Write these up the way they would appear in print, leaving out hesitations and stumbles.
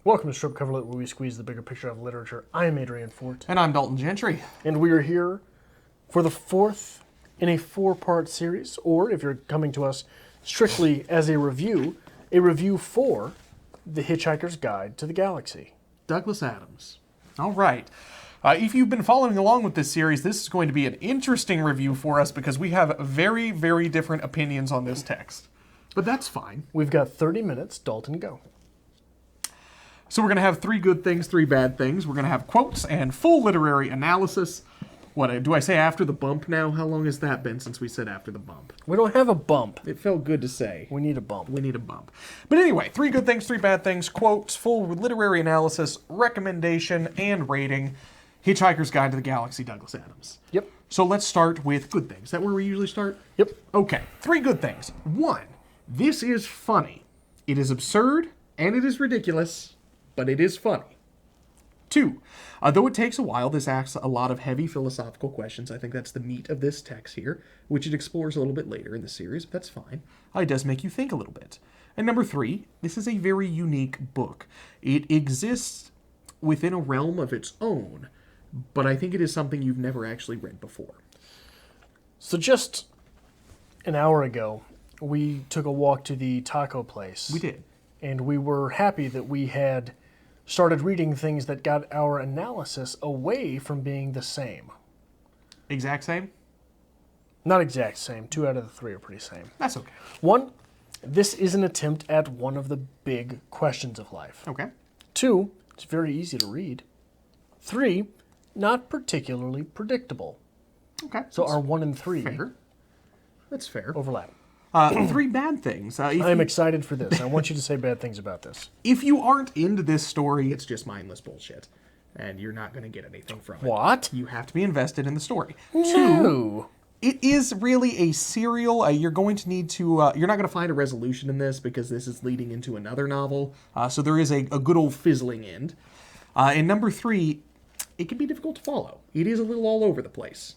Welcome to Strip Coverlet, where we squeeze the bigger picture of literature. I am Adrian Fort. And I'm Dalton Gentry. And we are here for the fourth in a four-part series, or if you're coming to us strictly as a review for The Hitchhiker's Guide to the Galaxy. Douglas Adams. All right. If you've been following along with this series, this is going to be an interesting review for us because we have very, very different opinions on this text. But that's fine. We've got 30 minutes. Dalton, go. So we're going to have 3 good things, 3 bad things. We're going to have quotes and full literary analysis. What, do I say after the bump now? How long has that been since we said after the bump? We don't have a bump. It felt good to say. We need a bump. We need a bump. But anyway, 3 good things, 3 bad things, quotes, full literary analysis, recommendation, and rating. Hitchhiker's Guide to the Galaxy, Douglas Adams. Yep. So let's start with good things. Is that where we usually start? Yep. Okay, 3 good things. 1, this is funny. It is absurd, and it is ridiculous, but it is funny. 2, though it takes a while, this asks a lot of heavy philosophical questions. I think that's the meat of this text here, which it explores a little bit later in the series, but that's fine. It does make you think a little bit. And number 3, this is a very unique book. It exists within a realm of its own, but I think it is something you've never actually read before. So just an hour ago, we took a walk to the taco place. We did. And we were happy that we had started reading things that got our analysis away from being the same. Exact same? Not exact same. 2 out of the 3 are pretty same. That's okay. 1, this is an attempt at one of the big questions of life. Okay. 2, it's very easy to read. 3, not particularly predictable. Okay. So our 1 and 3 fair. That's fair. overlap. 3 bad things. I'm excited for this. I want you to say bad things about this. If you aren't into this story, it's just mindless bullshit. And you're not going to get anything from it. What? You have to be invested in the story. No. 2, it is really a serial. You're going to need to, you're not going to find a resolution in this because this is leading into another novel. So there is a good old fizzling end. And number 3, it can be difficult to follow. It is a little all over the place.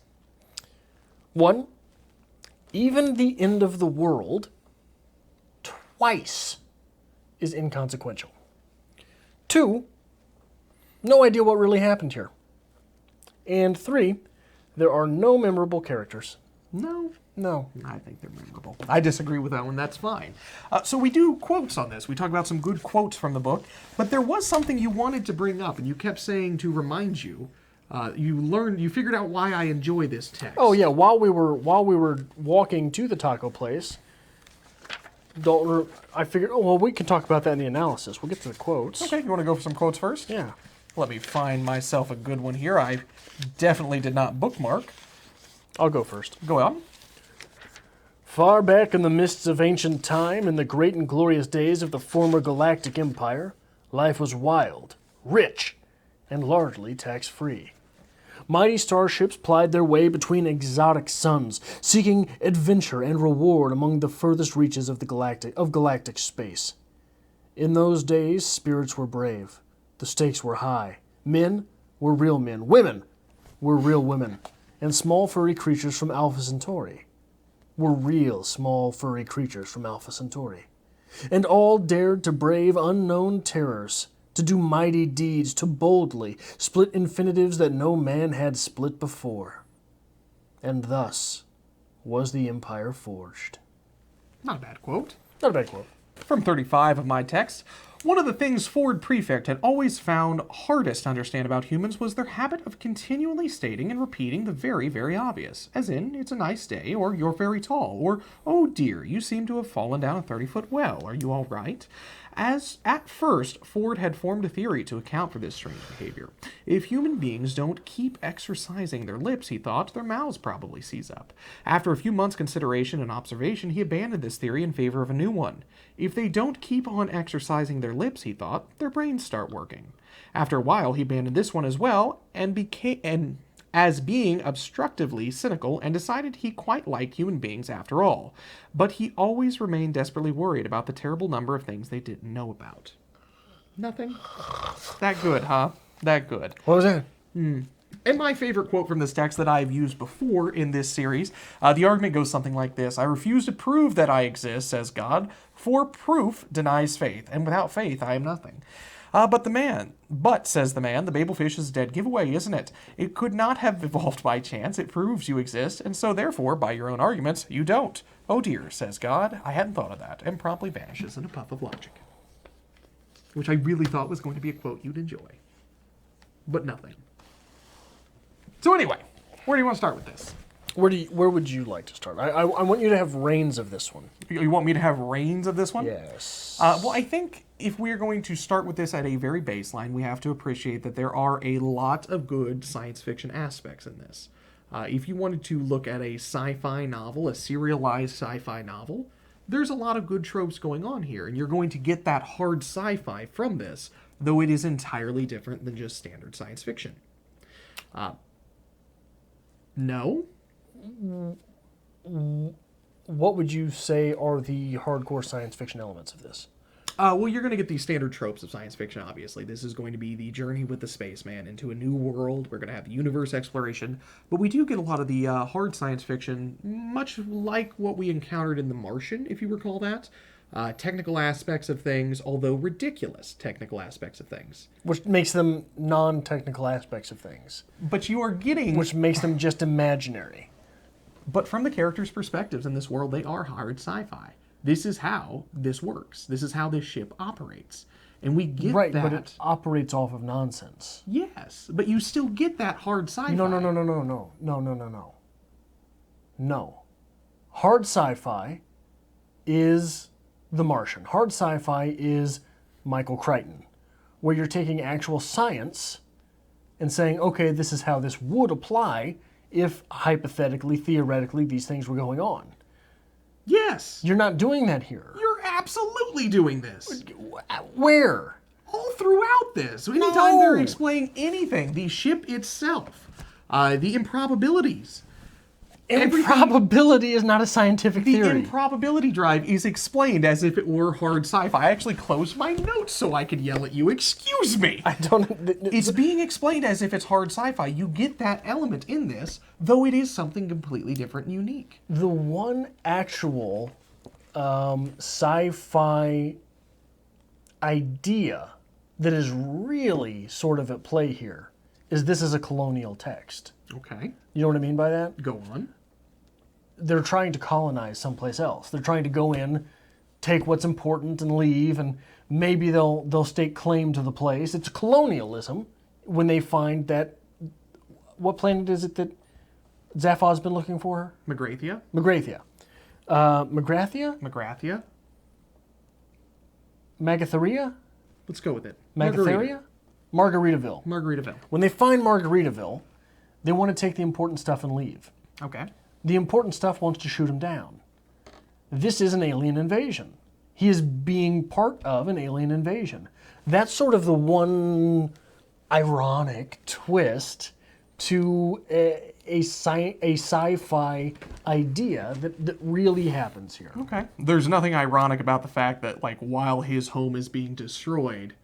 1, even the end of the world twice is inconsequential. 2, no idea what really happened here. And 3, there are no memorable characters. No. I think they're memorable. I disagree with that one. That's fine. So we do quotes on this. We talk about some good quotes from the book. But there was something you wanted to bring up, and you kept saying to remind you. You figured out why I enjoy this text. Oh yeah, while we were walking to the taco place, I figured, we can talk about that in the analysis. We'll get to the quotes. Okay, you want to go for some quotes first? Yeah. Let me find myself a good one here. I definitely did not bookmark. I'll go first. Go on. Far back in the mists of ancient time, in the great and glorious days of the former galactic empire, life was wild, rich, and largely tax-free. Mighty starships plied their way between exotic suns, seeking adventure and reward among the furthest reaches of galactic space. In those days, spirits were brave. The stakes were high. Men were real men. Women were real women. And small furry creatures from Alpha Centauri were real small furry creatures from Alpha Centauri. And all dared to brave unknown terrors, to do mighty deeds, to boldly split infinitives that no man had split before. And thus was the empire forged. Not a bad quote. Not a bad quote. From 35 of my text. One of the things Ford Prefect had always found hardest to understand about humans was their habit of continually stating and repeating the very, very obvious. As in, it's a nice day, or you're very tall, or, oh dear, you seem to have fallen down a 30-foot well. Are you all right? As at first, Ford had formed a theory to account for this strange behavior. If human beings don't keep exercising their lips, he thought, their mouths probably seize up. After a few months' consideration and observation, he abandoned this theory in favor of a new one. If they don't keep on exercising their lips, he thought, their brains start working. After a while, he abandoned this one as well, as being obstructively cynical, and decided he quite liked human beings after all. But he always remained desperately worried about the terrible number of things they didn't know about. Nothing? That good, huh? That good. What was that? And my favorite quote from this text that I've used before in this series, the argument goes something like this. I refuse to prove that I exist, says God, for proof denies faith, and without faith I am nothing. But, says the man, the babelfish is a dead giveaway, isn't it? It could not have evolved by chance. It proves you exist, and so therefore, by your own arguments, you don't. Oh dear, says God, I hadn't thought of that, and promptly vanishes in a puff of logic. Which I really thought was going to be a quote you'd enjoy. But nothing. So anyway, where do you want to start with this? Where would you like to start? I want you to have reins of this one. You want me to have reins of this one? Yes. Well, I think if we're going to start with this at a very baseline, we have to appreciate that there are a lot of good science fiction aspects in this. If you wanted to look at a sci-fi novel, a serialized sci-fi novel, there's a lot of good tropes going on here, and you're going to get that hard sci-fi from this, though it is entirely different than just standard science fiction. No? What would you say are the hardcore science fiction elements of this? Well, you're going to get these standard tropes of science fiction, obviously. This is going to be the journey with the spaceman into a new world. We're going to have the universe exploration. But we do get a lot of the hard science fiction, much like what we encountered in The Martian, if you recall that. Technical aspects of things, although ridiculous technical aspects of things. Which makes them non-technical aspects of things. But you are getting... Which makes them just imaginary. But from the characters' perspectives in this world, they are hard sci-fi. This is how this works. This is how this ship operates. And we get right, that... but it operates off of nonsense. Yes, but you still get that hard sci-fi. No. No. Hard sci-fi is The Martian. Hard sci-fi is Michael Crichton, where you're taking actual science and saying, okay, this is how this would apply if hypothetically, theoretically, these things were going on. Yes. You're not doing that here. You're absolutely doing this. Where? All throughout this. Anytime they're explaining anything, the ship itself, the improbabilities. Improbability is not a scientific The theory. improbability drive is explained as if it were hard sci-fi. I actually closed my notes so I could yell at you. Excuse me. I don't... It's being explained as if it's hard sci-fi. You get that element in this, though it is something completely different and unique. The one actual sci-fi idea that is really sort of at play here is this is a colonial text. Okay. You know what I mean by that? Go on. They're trying to colonize someplace else. They're trying to go in, take what's important and leave, and maybe they'll stake claim to the place. It's colonialism when they find that... What planet is it that Zaphod's been looking for? Magrathia? Magrathia. Magrathia? Magrathia? Magatheria? Let's go with it. Magatheria? Margaritaville. Margaritaville. When they find Margaritaville, they want to take the important stuff and leave. Okay. The important stuff wants to shoot him down. This is an alien invasion. He is being part of an alien invasion. That's sort of the one ironic twist to a sci-fi idea that really happens here. Okay. There's nothing ironic about the fact that, like, while his home is being destroyed,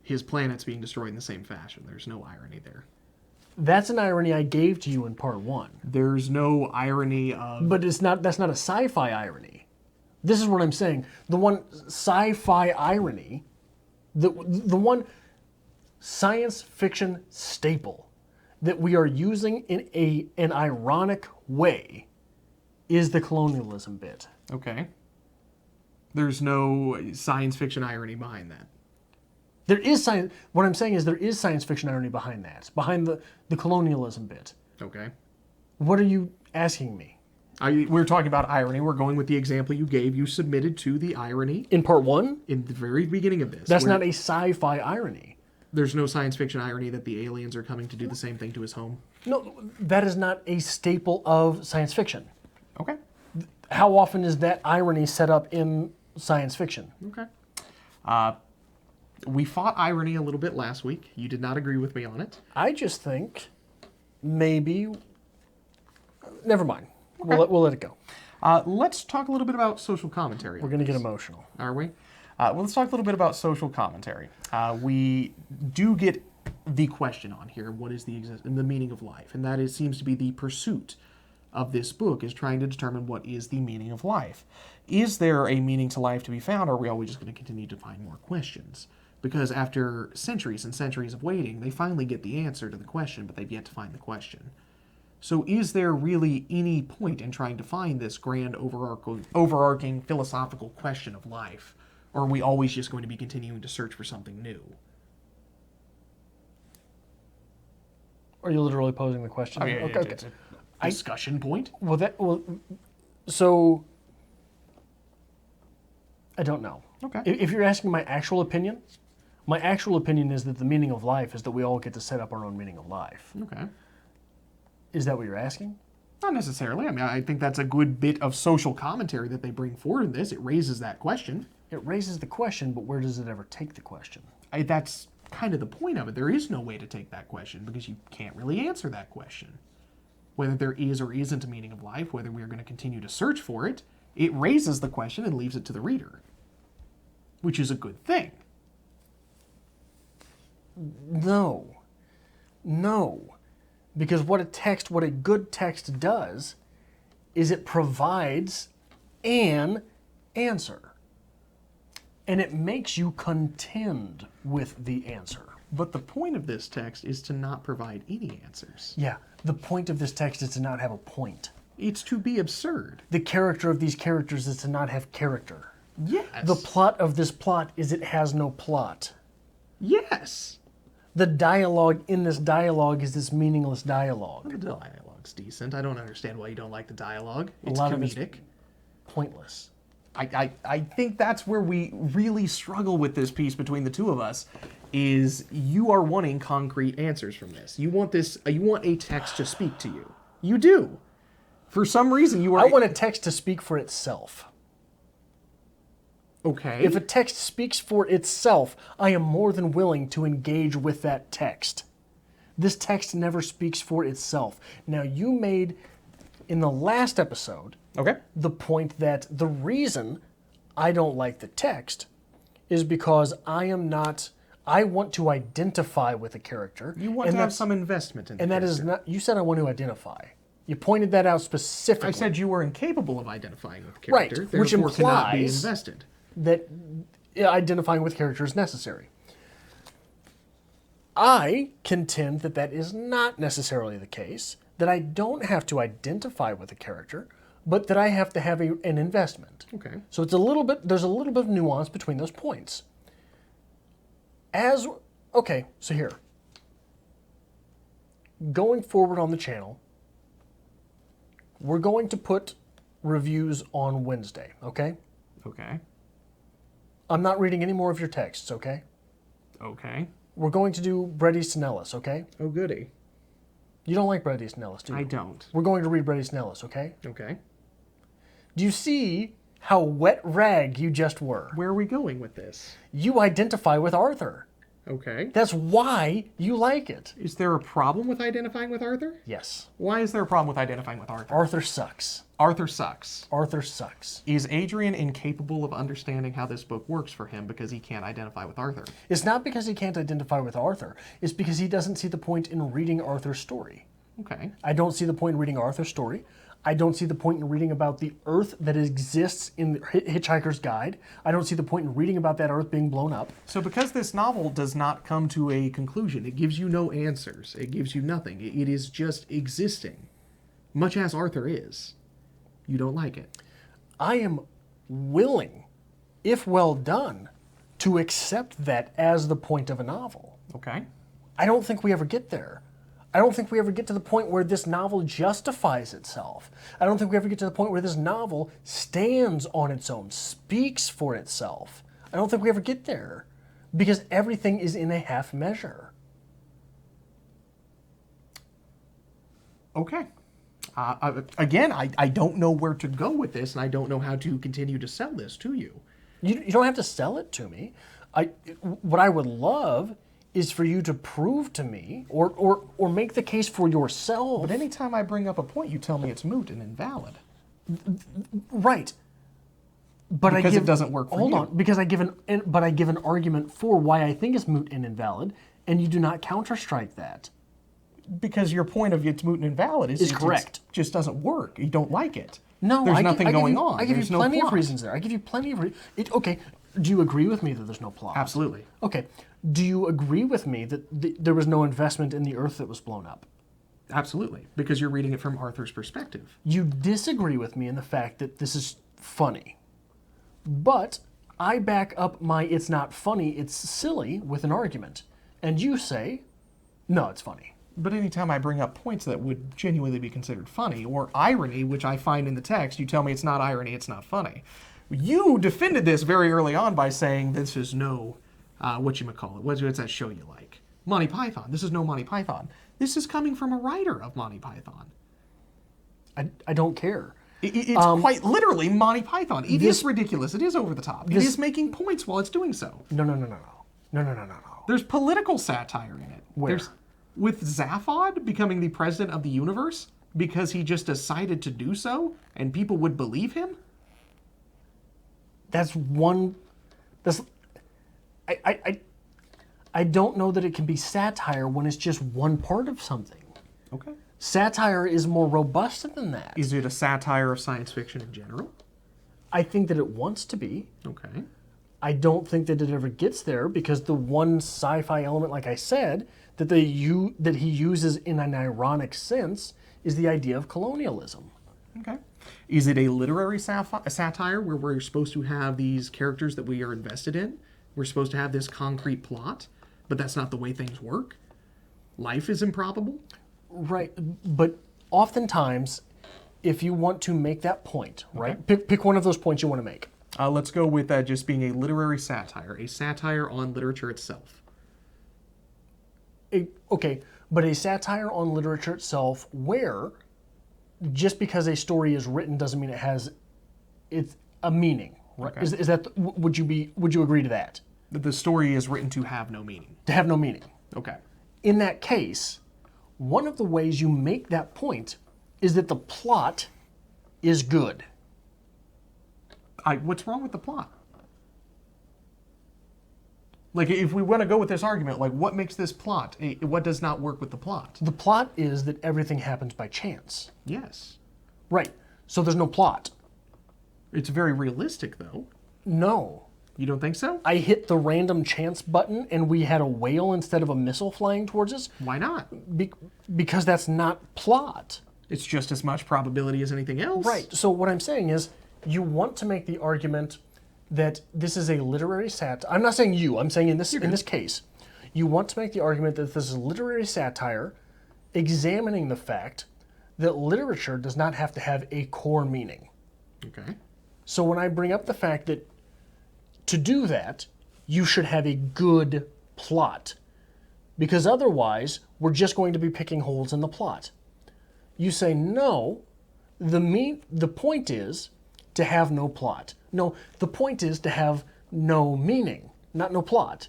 his planet's being destroyed in the same fashion. There's no irony there. That's an irony I gave to you in part one. There's no irony of... But that's not a sci-fi irony. This is what I'm saying. The one sci-fi irony, the one science fiction staple that we are using in an ironic way is the colonialism bit. Okay. There's no science fiction irony behind that. There is science. What I'm saying is there is science fiction irony behind that, behind the colonialism bit. Okay. What are you asking me? We're talking about irony. We're going with the example you gave. You submitted to the irony In part one? in the very beginning of this. That's not a sci-fi irony. There's no science fiction irony that the aliens are coming to do the same thing to his home. No, that is not a staple of science fiction. Okay. How often is that irony set up in science fiction? Okay. We fought irony a little bit last week. You did not agree with me on it. I just think maybe... Never mind. Okay. We'll let it go. Let's talk a little bit about social commentary. We're going to get emotional. Are we? Well, let's talk a little bit about social commentary. We do get the question on here, what is the meaning of life? And that seems to be the pursuit of this book, is trying to determine what is the meaning of life. Is there a meaning to life to be found, or are we always just going to continue to find more questions? Because after centuries and centuries of waiting, they finally get the answer to the question, but they've yet to find the question. So is there really any point in trying to find this grand overarching philosophical question of life? Or are we always just going to be continuing to search for something new? Are you literally posing the question? Okay. It's a discussion point? So I don't know. Okay. If you're asking my actual opinion is that the meaning of life is that we all get to set up our own meaning of life. Okay. Is that what you're asking? Not necessarily. I mean, I think that's a good bit of social commentary that they bring forward in this. It raises that question. It raises the question, but where does it ever take the question? That's kind of the point of it. There is no way to take that question because you can't really answer that question. Whether there is or isn't a meaning of life, whether we are going to continue to search for it, it raises the question and leaves it to the reader, which is a good thing. No. Because what a good text does is it provides an answer. And it makes you contend with the answer. But the point of this text is to not provide any answers. Yeah, the point of this text is to not have a point. It's to be absurd. The character of these characters is to not have character. Yes. The plot of this plot is it has no plot. Yes. The dialogue in this dialogue is this meaningless dialogue. The dialogue's decent. I don't understand why you don't like the dialogue. It's A lot of comedic. it's pointless. I think that's where we really struggle with this piece between the two of us, is you are wanting concrete answers from this. You want a text to speak to you. You do. For some reason you are... I want a text to speak for itself. Okay. If a text speaks for itself, I am more than willing to engage with that text. This text never speaks for itself. Now, you made, in the last episode, Okay. the point that the reason I don't like the text is because I want to identify with a character. You want to have some investment in the And that is not, you said I want to identify. You pointed that out specifically. I said you were incapable of identifying with the character, Right, which therefore cannot be implies- invested. that identifying with character is necessary. I contend that that is not necessarily the case, that I don't have to identify with a character, but that I have to have an investment. Okay. So there's a little bit of nuance between those points. So here. Going forward on the channel, we're going to put reviews on Wednesday, okay? Okay. I'm not reading any more of your texts, okay? Okay. We're going to do Bret Easton Ellis, okay? Oh, goody. You don't like Bret Easton Ellis, do you? I don't. We're going to read Bret Easton Ellis, okay? Okay. Do you see how wet rag you just were? Where are we going with this? You identify with Arthur. Okay. That's why you like it. Is there a problem with identifying with Arthur? Yes. Why is there a problem with identifying with Arthur? Arthur sucks. Arthur sucks. Arthur sucks. Is Adrian incapable of understanding how this book works for him because he can't identify with Arthur? It's not because he can't identify with Arthur. It's because he doesn't see the point in reading Arthur's story. Okay. I don't see the point in reading Arthur's story. I don't see the point in reading about the Earth that exists in the Hitchhiker's Guide. I don't see the point in reading about that Earth being blown up. So because this novel does not come to a conclusion, it gives you no answers. It gives you nothing. It is just existing, much as Arthur is. You don't like it. I am willing, if well done, to accept that as the point of a novel. Okay. I don't think we ever get there. I don't think we ever get to the point where this novel justifies itself. I don't think we ever get to the point where this novel stands on its own, speaks for itself. I don't think we ever get there because everything is in a half measure. Okay. Again, I don't know where to go with this, and I don't know how to continue to sell this to you. You don't have to sell it to me. What I would love is for you to prove to me or make the case for yourself. But anytime I bring up a point, you tell me it's moot and invalid. Right. But because it doesn't work for you. Hold on, because I give an argument for why I think it's moot and invalid, and you do not counterstrike that. Because your point of it's moot and invalid is correct. It just doesn't work. You don't like it. No, There's nothing going on. I give There's you no plenty of plot. reasons there. I give you plenty of reasons. Okay, Do you agree with me that there's no plot? Absolutely. Okay. Do you agree with me that there was no investment in the Earth that was blown up? Absolutely, because you're reading it from Arthur's perspective. You disagree with me in the fact that this is funny. But I back up my it's not funny, it's silly with an argument. And you say, no, it's funny. But anytime I bring up points that would genuinely be considered funny, or irony, which I find in the text, you tell me it's not irony, it's not funny. You defended this very early on by saying this is no, whatchamacallit, what's that show you like? Monty Python. This is no Monty Python. This is coming from a writer of Monty Python. I don't care. It's quite literally Monty Python. It is ridiculous. It is over the top. It is making points while it's doing so. No. There's political satire in it. Where? With Zaphod becoming the president of the universe because he just decided to do so and people would believe him? That's I don't know that it can be satire when it's just one part of something. Okay. Satire is more robust than that. Is it a satire of science fiction in general? I think that it wants to be. Okay. I don't think that it ever gets there because the one sci-fi element, like I said, that he uses in an ironic sense is the idea of colonialism. Okay. Is it a literary satire where we're supposed to have these characters that we are invested in? We're supposed to have this concrete plot, but that's not the way things work? Life is improbable? Right, but oftentimes, if you want to make that point, right, pick one of those points you want to make. Let's go with just being a literary satire, a satire on literature itself. Okay, but a satire on literature itself where just because a story is written doesn't mean it's a meaning, right? Okay. Is that would you agree to that? The story is written to have no meaning. To have no meaning. Okay. In that case, one of the ways you make that point is that the plot is good. What's wrong with the plot? Like, if we want to go with this argument, like, what makes this plot? What does not work with the plot? The plot is that everything happens by chance. Yes. Right. So there's no plot. It's very realistic, though. No. You don't think so? I hit the random chance button and we had a whale instead of a missile flying towards us. Why not? Because that's not plot. It's just as much probability as anything else. Right. So what I'm saying is you want to make the argument that this is a literary satire. I'm not saying you. I'm saying in this case, you want to make the argument that this is literary satire examining the fact that literature does not have to have a core meaning. Okay. So when I bring up the fact that to do that, you should have a good plot, because otherwise we're just going to be picking holes in the plot. You say, no, the point is to have no plot. No, the point is to have no meaning, not no plot.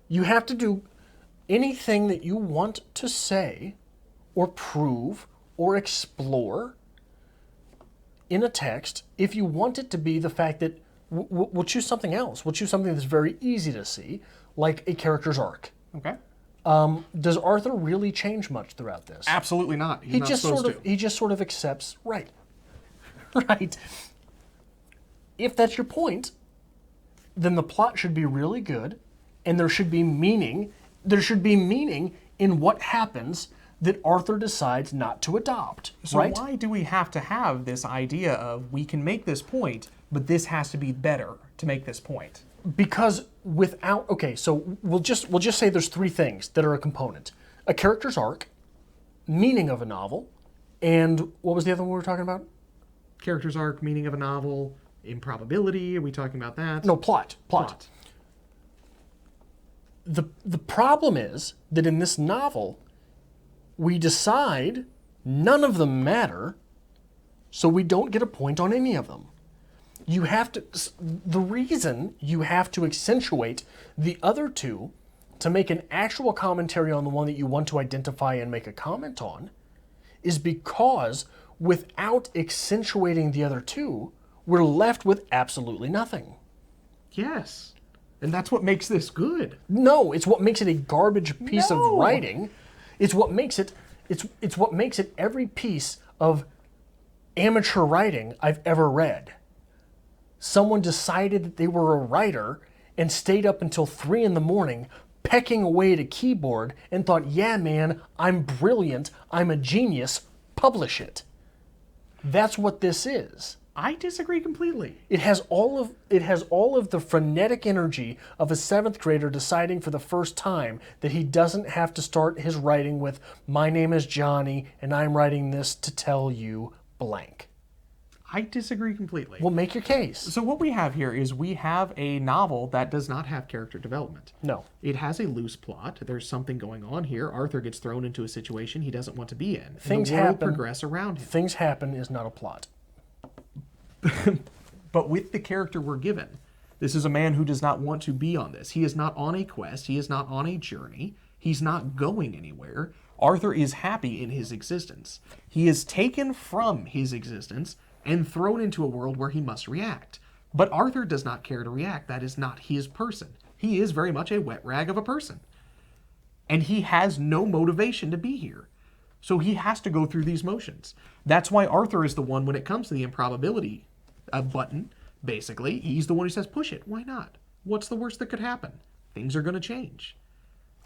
You have to do anything that you want to say or prove or explore in a text if you want it to be the fact that we'll choose something else. We'll choose something that's very easy to see, like a character's arc. Okay. Does Arthur really change much throughout this? Absolutely not. He's not supposed to. He just sort of accepts, right. Right. If that's your point, then the plot should be really good, and there should be meaning. There should be meaning in what happens that Arthur decides not to adopt. So right? why do we have to have this idea of we can make this point, but this has to be better to make this point? Because so we'll just say there's three things that are a component: a character's arc, meaning of a novel, and what was the other one we were talking about? Character's arc, meaning of a novel, improbability. Are we talking about that? No, plot. The problem is that in this novel, we decide none of them matter, so we don't get a point on any of them. The reason you have to accentuate the other two to make an actual commentary on the one that you want to identify and make a comment on is because without accentuating the other two, we're left with absolutely nothing. Yes. And that's what makes this good. No, it's what makes it a garbage piece of No. writing. It's what makes it every piece of amateur writing I've ever read. someone decided that they were a writer and stayed up until 3 in the morning pecking away at a keyboard and thought, yeah, man, I'm brilliant, I'm a genius, publish it. That's what this is. I disagree completely. It has all of the frenetic energy of a 7th grader deciding for the first time that he doesn't have to start his writing with, my name is Johnny and I'm writing this to tell you blank. I disagree completely. Well, make your case. So what we have here is we have a novel that does not have character development. No. It has a loose plot. There's something going on here. Arthur gets thrown into a situation he doesn't want to be in. Things the world happen. progress around him. Things happen is not a plot. But with the character we're given, this is a man who does not want to be on this. He is not on a quest. He is not on a journey. He's not going anywhere. Arthur is happy in his existence. He is taken from his existence and thrown into a world where he must react. But Arthur does not care to react. That is not his person. He is very much a wet rag of a person. And he has no motivation to be here. So he has to go through these motions. That's why Arthur is the one, when it comes to the improbability button, basically, he's the one who says, push it. Why not? What's the worst that could happen? Things are going to change.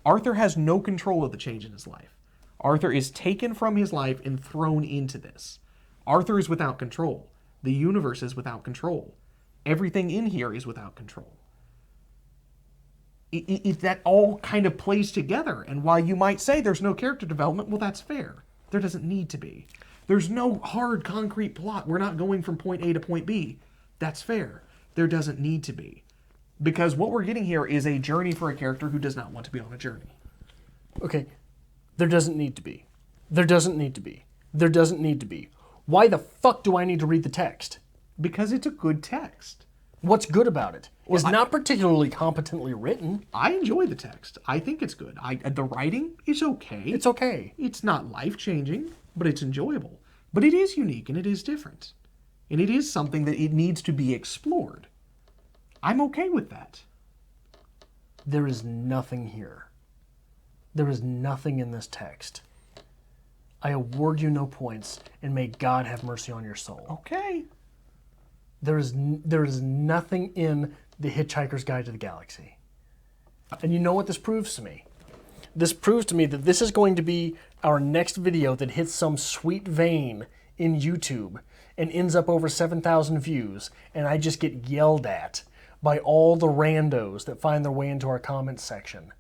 Arthur has no control of the change in his life. Arthur is taken from his life and thrown into this. Arthur is without control. The universe is without control. Everything in here is without control. That all kind of plays together. And while you might say there's no character development, well, that's fair. There doesn't need to be. There's no hard, concrete plot. We're not going from point A to point B. That's fair. There doesn't need to be. Because what we're getting here is a journey for a character who does not want to be on a journey. Okay, there doesn't need to be. There doesn't need to be. There doesn't need to be. Why the fuck do I need to read the text? Because it's a good text. What's good about it? It's not particularly competently written. I enjoy the text. I think it's good. The writing is okay. It's okay. It's not life-changing, but it's enjoyable. But it is unique and it is different. And it is something that it needs to be explored. I'm okay with that. There is nothing here. There is nothing in this text. I award you no points, and may God have mercy on your soul. Okay. There is nothing in The Hitchhiker's Guide to the Galaxy. And you know what this proves to me? This proves to me that this is going to be our next video that hits some sweet vein in YouTube and ends up over 7,000 views, and I just get yelled at by all the randos that find their way into our comments section.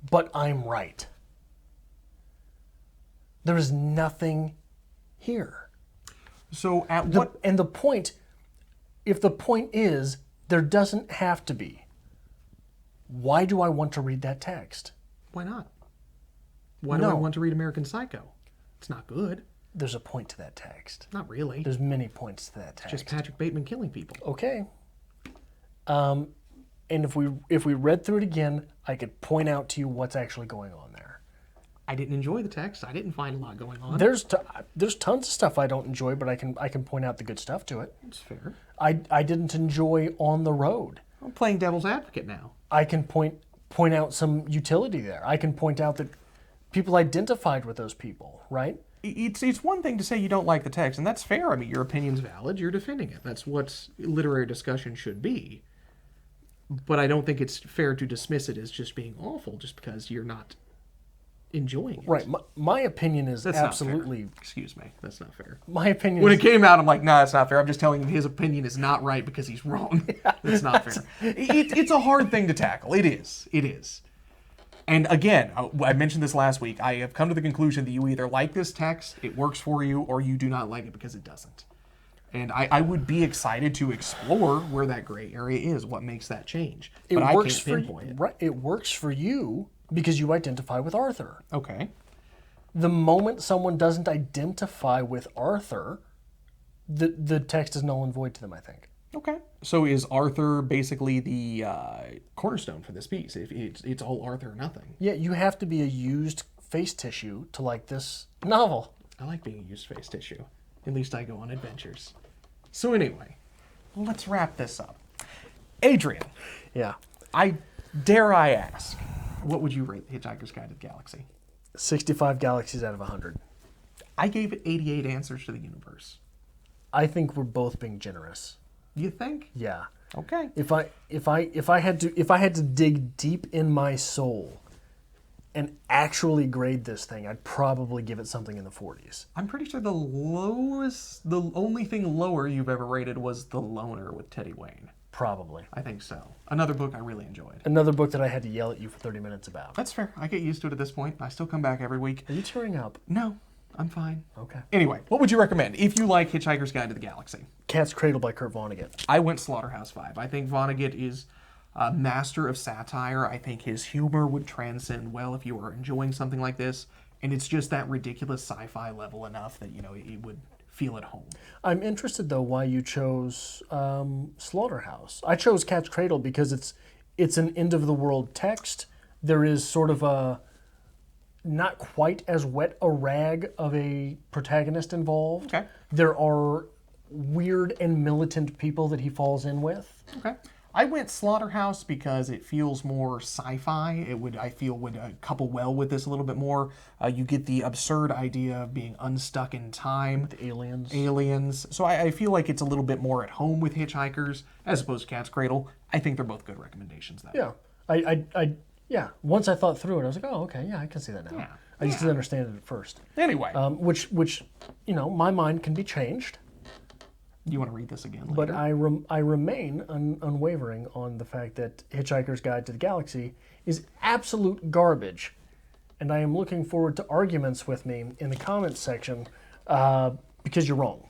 But I'm right. There is nothing here. So at what... And the point, if the point is, there doesn't have to be, why do I want to read that text? Why not? Why do I want to read American Psycho? It's not good. There's a point to that text. Not really. There's many points to that text. Just Patrick Bateman killing people. Okay. And if we read through it again, I could point out to you what's actually going on there. I didn't enjoy the text. I didn't find a lot going on. There's tons of stuff I don't enjoy, but I can point out the good stuff to it. It's fair. I didn't enjoy On the Road. I'm playing devil's advocate now. I can point out some utility there. I can point out that people identified with those people, right? It's one thing to say you don't like the text, and that's fair. I mean, your opinion's valid. You're defending it. That's what literary discussion should be. But I don't think it's fair to dismiss it as just being awful just because you're not enjoying it. Right. My opinion is That's absolutely... not fair. Excuse me. That's not fair. My opinion When is... it came out, I'm like, nah, that's not fair. I'm just telling him his opinion is not right because he's wrong. That's not fair. It's a hard thing to tackle. It is. It is. And again, I mentioned this last week. I have come to the conclusion that you either like this text, it works for you, or you do not like it because it doesn't. And I would be excited to explore where that gray area is, what makes that change. But I can't pinpoint it. Right, it works for you because you identify with Arthur. Okay. The moment someone doesn't identify with Arthur, the text is null and void to them, I think. Okay. So is Arthur basically the cornerstone for this piece? If it's all Arthur or nothing. Yeah, you have to be a used face tissue to like this novel. I like being a used face tissue. At least I go on adventures. So anyway, let's wrap this up. Adrian. Yeah. Dare I ask, what would you rate The Hitchhiker's Guide to the Galaxy? 65 galaxies out of 100. I gave it 88 answers to the universe. I think we're both being generous. You think? Yeah. Okay. If I had to dig deep in my soul and actually grade this thing, I'd probably give it something in the 40s. I'm pretty sure the only thing lower you've ever rated was The Loner with Teddy Wayne. Probably. I think so. Another book I really enjoyed. Another book that I had to yell at you for 30 minutes about. That's fair. I get used to it at this point. I still come back every week. Are you tearing up? No, I'm fine. Okay. Anyway, what would you recommend if you like Hitchhiker's Guide to the Galaxy? Cat's Cradle by Kurt Vonnegut. I went Slaughterhouse-Five. I think Vonnegut is a master of satire. I think his humor would transcend well if you were enjoying something like this. And it's just that ridiculous sci-fi level enough that, it would feel at home. I'm interested, though, why you chose Slaughterhouse. I chose Cat's Cradle because it's an end-of-the-world text. There is sort of a not quite as wet a rag of a protagonist involved. Okay. There are weird and militant people that he falls in with. Okay. I went Slaughterhouse because it feels more sci-fi. I feel would couple well with this a little bit more. You get the absurd idea of being unstuck in time. The aliens. Aliens. So I feel like it's a little bit more at home with Hitchhikers as opposed to Cat's Cradle. I think they're both good recommendations, though. Yeah. Yeah. Once I thought through it, I was like, oh, okay, yeah, I can see that now. Yeah. I just didn't understand it at first. Anyway. Which my mind can be changed. You want to read this again later? But I remain unwavering on the fact that Hitchhiker's Guide to the Galaxy is absolute garbage. And I am looking forward to arguments with me in the comments section because you're wrong.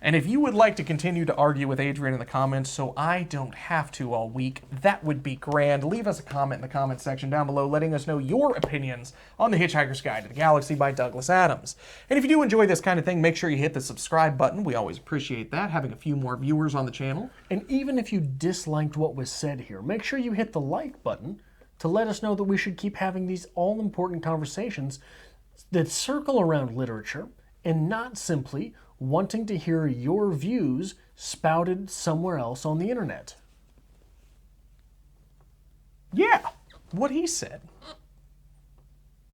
And if you would like to continue to argue with Adrian in the comments so I don't have to all week, that would be grand. Leave us a comment in the comments section down below letting us know your opinions on The Hitchhiker's Guide to the Galaxy by Douglas Adams. And if you do enjoy this kind of thing, make sure you hit the subscribe button. We always appreciate that, having a few more viewers on the channel. And even if you disliked what was said here, make sure you hit the like button to let us know that we should keep having these all-important conversations that circle around literature and not simply wanting to hear your views spouted somewhere else on the internet. Yeah, what he said.